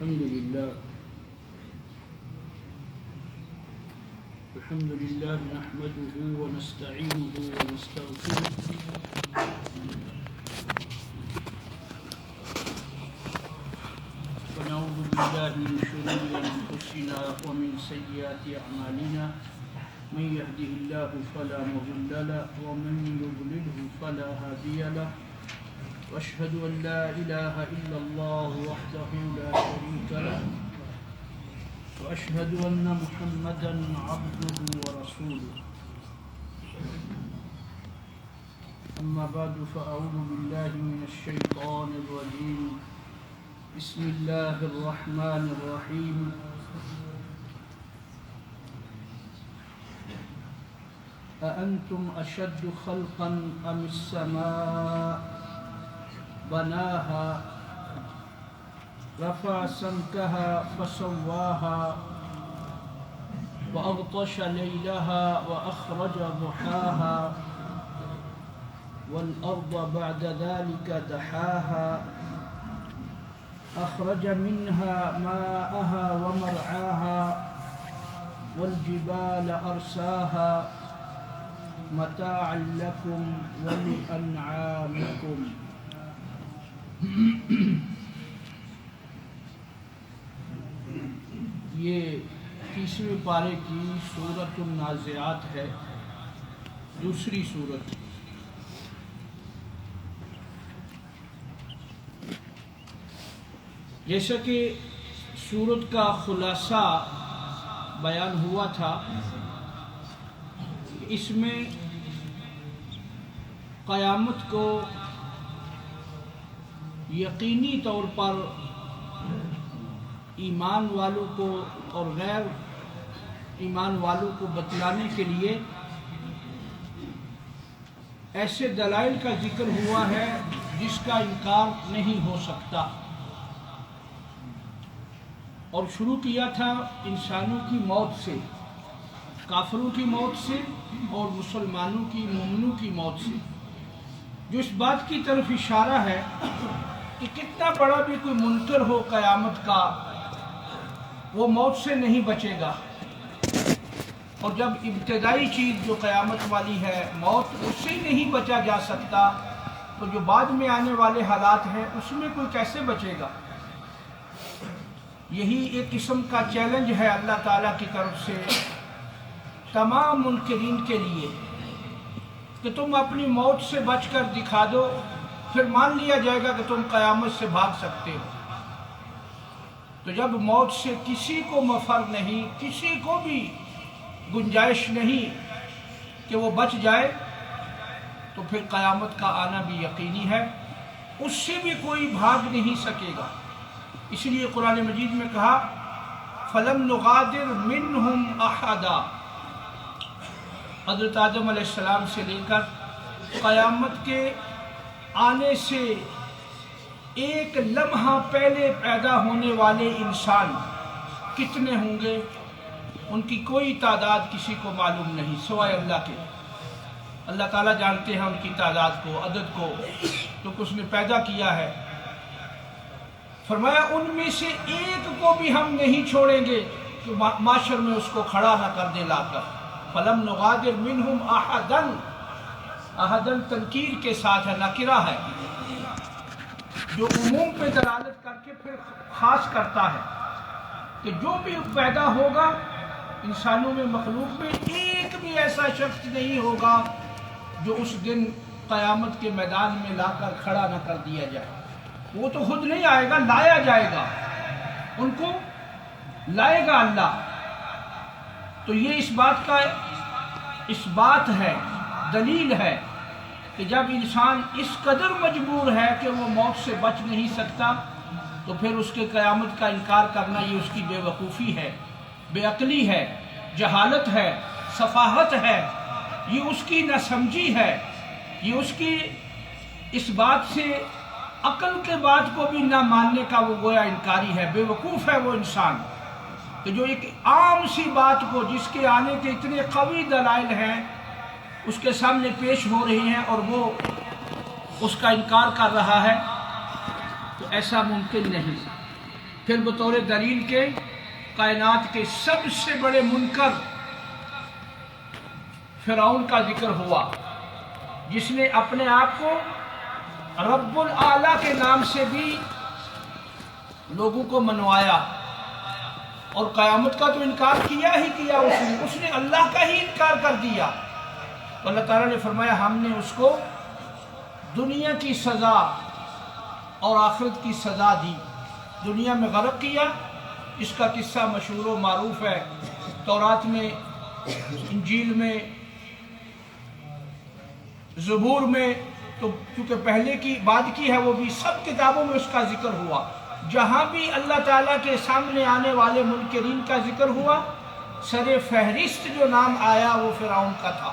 الحمد لله نحمده ونستعينه ونستغفره ونعوذ بالله من شرور أنفسنا ومن سيئات أعمالنا من يهده الله فلا مضل له ومن يضلله فلا هادي له وأشهد أن لا إله إلا الله وحده لا شريك له وأشهد أن محمدا عبده ورسوله أما بعد فأعوذ بالله من الشيطان الرجيم بسم الله الرحمن الرحيم أأنتم أشد خلقا أم السماء بناها رفع سمكها فسواها وأغطش ليلها وأخرج ضحاها والأرض بعد ذلك دحاها أخرج منها ماءها ومرعاها والجبال أرساها متاعا لكم ولأنعامكم یہ تیسرے پارے کی سورۃ النازعات ہے، دوسری سورت۔ جیسا کہ سورت کا خلاصہ بیان ہوا تھا، اس میں قیامت کو یقینی طور پر ایمان والوں کو اور غیر ایمان والوں کو بتلانے کے لیے ایسے دلائل کا ذکر ہوا ہے جس کا انکار نہیں ہو سکتا، اور شروع کیا تھا انسانوں کی موت سے، کافروں کی موت سے اور مسلمانوں کی مومنوں کی موت سے، جو اس بات کی طرف اشارہ ہے کہ کتنا بڑا بھی کوئی منکر ہو قیامت کا، وہ موت سے نہیں بچے گا، اور جب ابتدائی چیز جو قیامت والی ہے موت، اس سے نہیں بچا جا سکتا، تو جو بعد میں آنے والے حالات ہیں اس میں کوئی کیسے بچے گا؟ یہی ایک قسم کا چیلنج ہے اللہ تعالیٰ کی طرف سے تمام منکرین کے لیے کہ تم اپنی موت سے بچ کر دکھا دو، پھر مان لیا جائے گا کہ تم قیامت سے بھاگ سکتے ہو۔ تو جب موت سے کسی کو مفر نہیں، کسی کو بھی گنجائش نہیں کہ وہ بچ جائے، تو پھر قیامت کا آنا بھی یقینی ہے، اس سے بھی کوئی بھاگ نہیں سکے گا۔ اس لیے قرآن مجید میں کہا فَلَمْ نُغَادِرْ مِنْهُمْ أَحَدًا، حضرت آدم علیہ السلام سے لے کر قیامت کے آنے سے ایک لمحہ پہلے پیدا ہونے والے انسان کتنے ہوں گے، ان کی کوئی تعداد کسی کو معلوم نہیں سوائے اللہ کے۔ اللہ تعالیٰ جانتے ہیں ان کی تعداد کو، عدد کو، تو اس نے پیدا کیا ہے۔ فرمایا ان میں سے ایک کو بھی ہم نہیں چھوڑیں گے کہ معاشر میں اس کو کھڑا نہ کر دے لا کر۔ فَلَمْ نُغَادِرْ مِنْهُمْ أَحَدًا، احدن تنکیر کے ساتھ ہے، نکرہ ہے، جو عموم پہ دلالت کر کے پھر خاص کرتا ہے کہ جو بھی پیدا ہوگا انسانوں میں، مخلوق میں، ایک بھی ایسا شخص نہیں ہوگا جو اس دن قیامت کے میدان میں لا کر کھڑا نہ کر دیا جائے۔ وہ تو خود نہیں آئے گا، لایا جائے گا، ان کو لائے گا اللہ۔ تو یہ اس بات کا اس بات ہے، دلیل ہے کہ جب انسان اس قدر مجبور ہے کہ وہ موت سے بچ نہیں سکتا، تو پھر اس کے قیامت کا انکار کرنا یہ اس کی بے وقوفی ہے، بے عقلی ہے، جہالت ہے، سفاہت ہے، یہ اس کی نہ سمجھی ہے، یہ اس کی اس بات سے عقل کے بات کو بھی نہ ماننے کا وہ گویا انکاری ہے، بے وقوف ہے وہ انسان کہ جو ایک عام سی بات کو جس کے آنے کے اتنے قوی دلائل ہیں اس کے سامنے پیش ہو رہی ہیں اور وہ اس کا انکار کر رہا ہے، تو ایسا ممکن نہیں۔ پھر بطور دلیل کے کائنات کے سب سے بڑے منکر فرعون کا ذکر ہوا، جس نے اپنے آپ کو رب العالی کے نام سے بھی لوگوں کو منوایا، اور قیامت کا تو انکار کیا ہی کیا اس نے اللہ کا ہی انکار کر دیا۔ تو اللہ تعالیٰ نے فرمایا ہم نے اس کو دنیا کی سزا اور آخرت کی سزا دی۔ دنیا میں غرق کیا، اس کا قصہ مشہور و معروف ہے، تورات میں، انجیل میں، زبور میں، تو چونکہ پہلے کی بعد کی ہے وہ بھی، سب کتابوں میں اس کا ذکر ہوا۔ جہاں بھی اللہ تعالیٰ کے سامنے آنے والے منکرین کا ذکر ہوا، سر فہرست جو نام آیا وہ فرعون کا تھا۔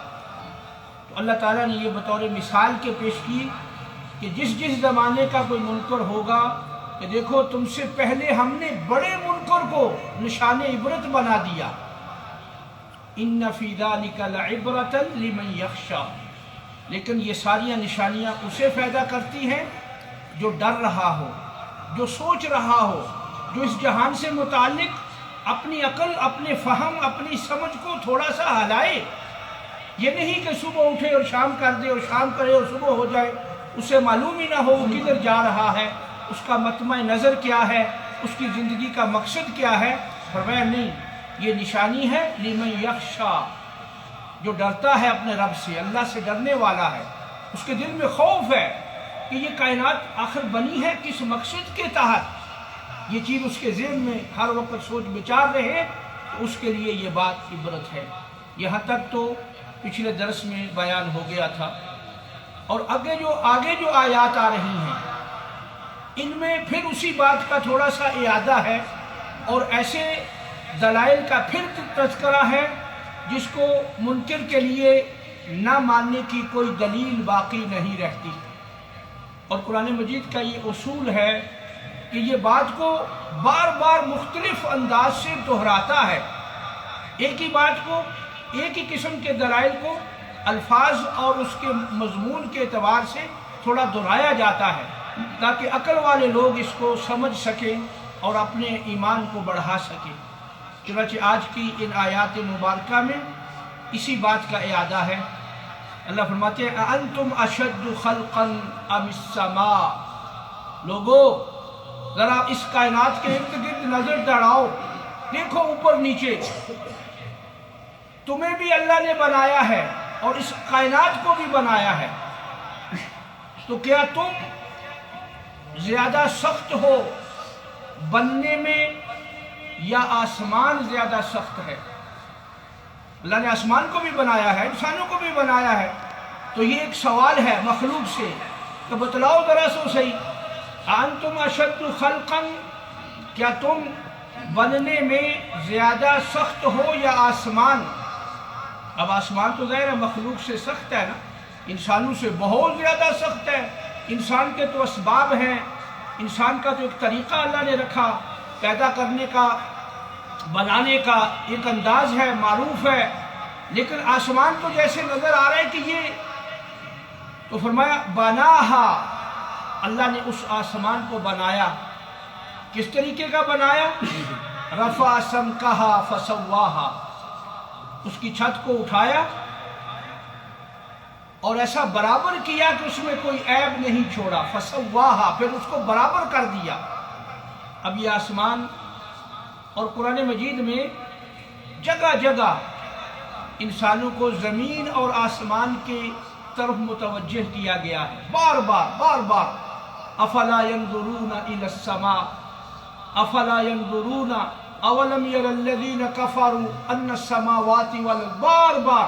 تو اللہ تعالیٰ نے یہ بطور مثال کے پیش کی کہ جس جس زمانے کا کوئی منکر ہوگا کہ دیکھو تم سے پہلے ہم نے بڑے منکر کو نشان عبرت بنا دیا۔ ان فی ذلک لعبرۃ لمن یخشی، لیکن یہ ساریاں نشانیاں اسے پیدا کرتی ہیں جو ڈر رہا ہو، جو سوچ رہا ہو، جو اس جہان سے متعلق اپنی عقل، اپنے فہم، اپنی سمجھ کو تھوڑا سا ہلائے۔ یہ نہیں کہ صبح اٹھے اور شام کر دے اور شام کرے اور صبح ہو جائے، اسے معلوم ہی نہ ہو وہ کدھر جا رہا ہے، اس کا مطمع نظر کیا ہے، اس کی زندگی کا مقصد کیا ہے۔ فرمایا نہیں، یہ نشانی ہے لمن یخشی، جو ڈرتا ہے اپنے رب سے، اللہ سے ڈرنے والا ہے، اس کے دل میں خوف ہے کہ یہ کائنات آخر بنی ہے کس مقصد کے تحت، یہ چیز اس کے ذہن میں ہر وقت سوچ بچار رہے، تو اس کے لیے یہ بات عبرت ہے۔ یہاں تک تو پچھلے درس میں بیان ہو گیا تھا، اور آگے جو آیات آ رہی ہیں ان میں پھر اسی بات کا تھوڑا سا اعادہ ہے، اور ایسے دلائل کا پھر تذکرہ ہے جس کو منکر کے لیے نہ ماننے کی کوئی دلیل باقی نہیں رہتی۔ اور قرآن مجید کا یہ اصول ہے کہ یہ بات کو بار بار مختلف انداز سے دہراتا ہے، ایک ہی بات کو، ایک ہی قسم کے دلائل کو الفاظ اور اس کے مضمون کے اعتبار سے تھوڑا دہرایا جاتا ہے تاکہ عقل والے لوگ اس کو سمجھ سکیں اور اپنے ایمان کو بڑھا سکیں۔ چنانچہ آج کی ان آیات مبارکہ میں اسی بات کا اعادہ ہے۔ اللہ فرماتے ہیں اَأَنْتُمْ أَشَدُّ خَلْقًا أَمِ السَّمَاءُ، لوگو ذرا اس کائنات کے ارد گرد نظر دوڑاؤ، دیکھو اوپر نیچے، تمہیں بھی اللہ نے بنایا ہے اور اس کائنات کو بھی بنایا ہے، تو کیا تم زیادہ سخت ہو بننے میں یا آسمان زیادہ سخت ہے؟ اللہ نے آسمان کو بھی بنایا ہے، انسانوں کو بھی بنایا ہے، تو یہ ایک سوال ہے مخلوق سے کہ بتلاؤ ذرا سو صحیح، انتم اشد خلقا، کیا تم بننے میں زیادہ سخت ہو یا آسمان؟ اب آسمان تو ظاہر ہے مخلوق سے سخت ہے نا، انسانوں سے بہت زیادہ سخت ہے۔ انسان کے تو اسباب ہیں، انسان کا تو ایک طریقہ اللہ نے رکھا، پیدا کرنے کا، بنانے کا ایک انداز ہے، معروف ہے، لیکن آسمان تو جیسے نظر آ رہا ہے کہ یہ، تو فرمایا بناہا، اللہ نے اس آسمان کو بنایا۔ کس طریقے کا بنایا؟ رفع سمکہا فسواہا، اس کی چھت کو اٹھایا اور ایسا برابر کیا کہ اس میں کوئی عیب نہیں چھوڑا، فسواہا، پھر اس کو برابر کر دیا۔ اب یہ آسمان، اور قرآن مجید میں جگہ جگہ انسانوں کو زمین اور آسمان کی طرف متوجہ کیا گیا ہے، بار بار افلا ينظرون الى السماء افلا ينظرون اولم ير الذين كفروا ان السماوات والارض، بار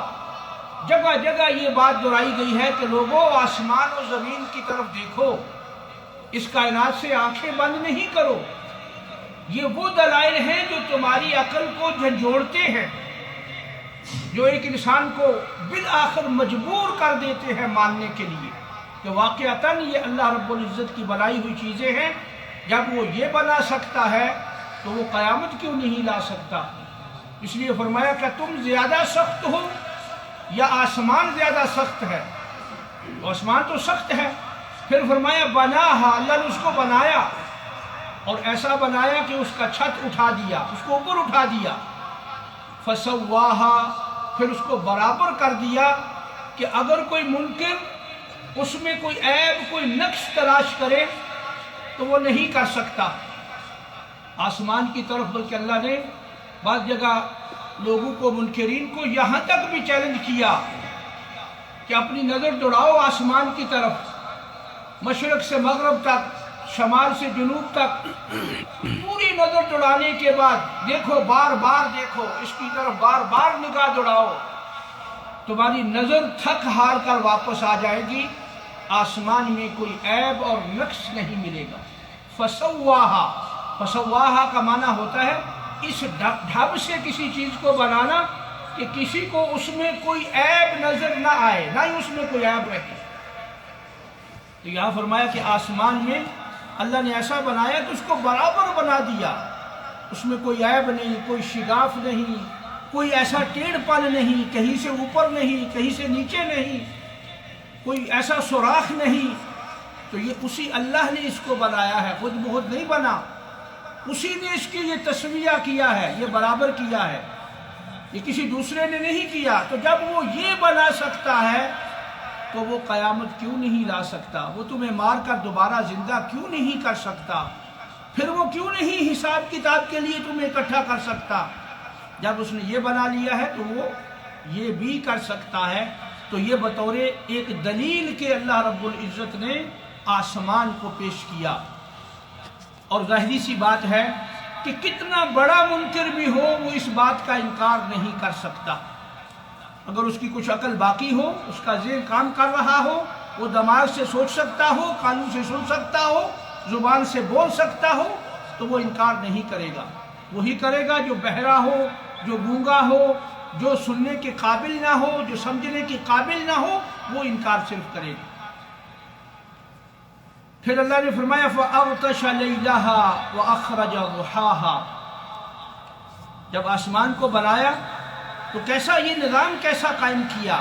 جگہ جگہ یہ بات دہرائی گئی ہے کہ لوگوں آسمان اور زمین کی طرف دیکھو، اس کائنات سے آنکھیں بند نہیں کرو۔ یہ وہ دلائل ہیں جو تمہاری عقل کو جھنجھوڑتے ہیں، جو ایک انسان کو بالآخر مجبور کر دیتے ہیں ماننے کے لیے کہ واقعتاً یہ اللہ رب العزت کی بنائی ہوئی چیزیں ہیں۔ جب وہ یہ بنا سکتا ہے تو وہ قیامت کیوں نہیں لا سکتا؟ اس لیے فرمایا کہ تم زیادہ سخت ہو یا آسمان زیادہ سخت ہے؟ آسمان تو سخت ہے۔ پھر فرمایا بناہا، اللہ نے اس کو بنایا، اور ایسا بنایا کہ اس کا چھت اٹھا دیا، اس کو اوپر اٹھا دیا، فسواہا، پھر اس کو برابر کر دیا کہ اگر کوئی منکر اس میں کوئی عیب، کوئی نقص تلاش کرے تو وہ نہیں کر سکتا۔ آسمان کی طرف بلکہ اللہ نے بعض جگہ لوگوں کو، منکرین کو یہاں تک بھی چیلنج کیا کہ اپنی نظر دوڑاؤ آسمان کی طرف، مشرق سے مغرب تک، شمال سے جنوب تک، پوری نظر دوڑانے کے بعد دیکھو، بار بار دیکھو، اس کی طرف بار بار نگاہ دوڑاؤ، تمہاری نظر تھک ہار کر واپس آ جائے گی، آسمان میں کوئی عیب اور نقص نہیں ملے گا۔ فسواہا، فسواہا کا معنی ہوتا ہے اس ڈھب سے کسی چیز کو بنانا کہ کسی کو اس میں کوئی عیب نظر نہ آئے، نہ ہی اس میں کوئی عیب رہے۔ تو یہاں فرمایا کہ آسمان میں اللہ نے ایسا بنایا کہ اس کو برابر بنا دیا، اس میں کوئی عیب نہیں، کوئی شگاف نہیں، کوئی ایسا ٹیڑھ پن نہیں، کہیں سے اوپر نہیں، کہیں سے نیچے نہیں، کوئی ایسا سوراخ نہیں۔ تو یہ اسی اللہ نے اس کو بنایا ہے، خود بخود نہیں بنا، اسی نے اس کی یہ تسویہ کیا ہے، یہ برابر کیا ہے، یہ کسی دوسرے نے نہیں کیا۔ تو جب وہ یہ بنا سکتا ہے تو وہ قیامت کیوں نہیں لا سکتا؟ وہ تمہیں مار کر دوبارہ زندہ کیوں نہیں کر سکتا؟ پھر وہ کیوں نہیں حساب کتاب کے لیے تمہیں اکٹھا کر سکتا؟ جب اس نے یہ بنا لیا ہے تو وہ یہ بھی کر سکتا ہے۔ تو یہ بطور ایک دلیل کے اللہ رب العزت نے آسمان کو پیش کیا۔ اور ظاہری سی بات ہے کہ کتنا بڑا منکر بھی ہو وہ اس بات کا انکار نہیں کر سکتا۔ اگر اس کی کچھ عقل باقی ہو، اس کا ذہن کام کر رہا ہو، وہ دماغ سے سوچ سکتا ہو، کانوں سے سن سکتا ہو، زبان سے بول سکتا ہو، تو وہ انکار نہیں کرے گا۔ وہی کرے گا جو بہرا ہو، جو گونگا ہو، جو سننے کے قابل نہ ہو، جو سمجھنے کے قابل نہ ہو، وہ انکار صرف کرے گا۔ پھر اللہ نے فرمایا فَأَغْطَشَ لَيْلَهَا وَأَخْرَجَ ضُحَاهَا۔ جب آسمان کو بنایا تو کیسا یہ نظام کیسا قائم کیا،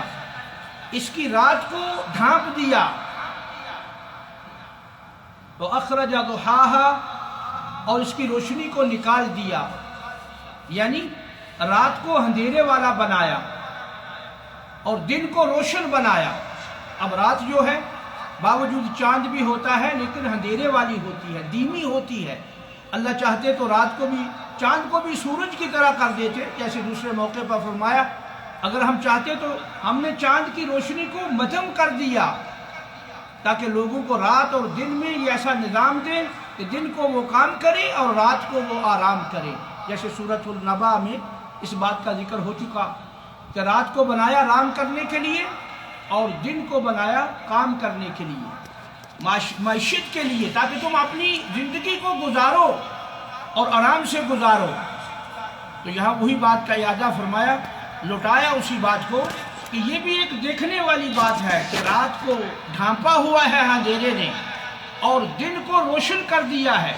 اس کی رات کو ڈھانپ دیا، وَأَخْرَجَ ضُحَاهَا، اور اس کی روشنی کو نکال دیا، یعنی رات کو اندھیرے والا بنایا اور دن کو روشن بنایا۔ اب رات جو ہے باوجود چاند بھی ہوتا ہے لیکن اندھیرے والی ہوتی ہے، دھیمی ہوتی ہے۔ اللہ چاہتے تو رات کو بھی، چاند کو بھی سورج کی طرح کر دیتے، جیسے دوسرے موقع پر فرمایا اگر ہم چاہتے تو ہم نے چاند کی روشنی کو مدھم کر دیا تاکہ لوگوں کو رات اور دن میں یہ ایسا نظام دے کہ دن کو وہ کام کرے اور رات کو وہ آرام کرے، جیسے سورۃ النبا میں اس بات کا ذکر ہو چکا کہ رات کو بنایا آرام کرنے کے لیے اور دن کو بنایا کام کرنے کے لیے، معیشت کے لیے، تاکہ تم اپنی زندگی کو گزارو اور آرام سے گزارو۔ تو یہاں وہی بات کا اعادہ فرمایا، لوٹایا اسی بات کو کہ یہ بھی ایک دیکھنے والی بات ہے کہ رات کو ڈھانپا ہوا ہے اندھیرے نے اور دن کو روشن کر دیا ہے۔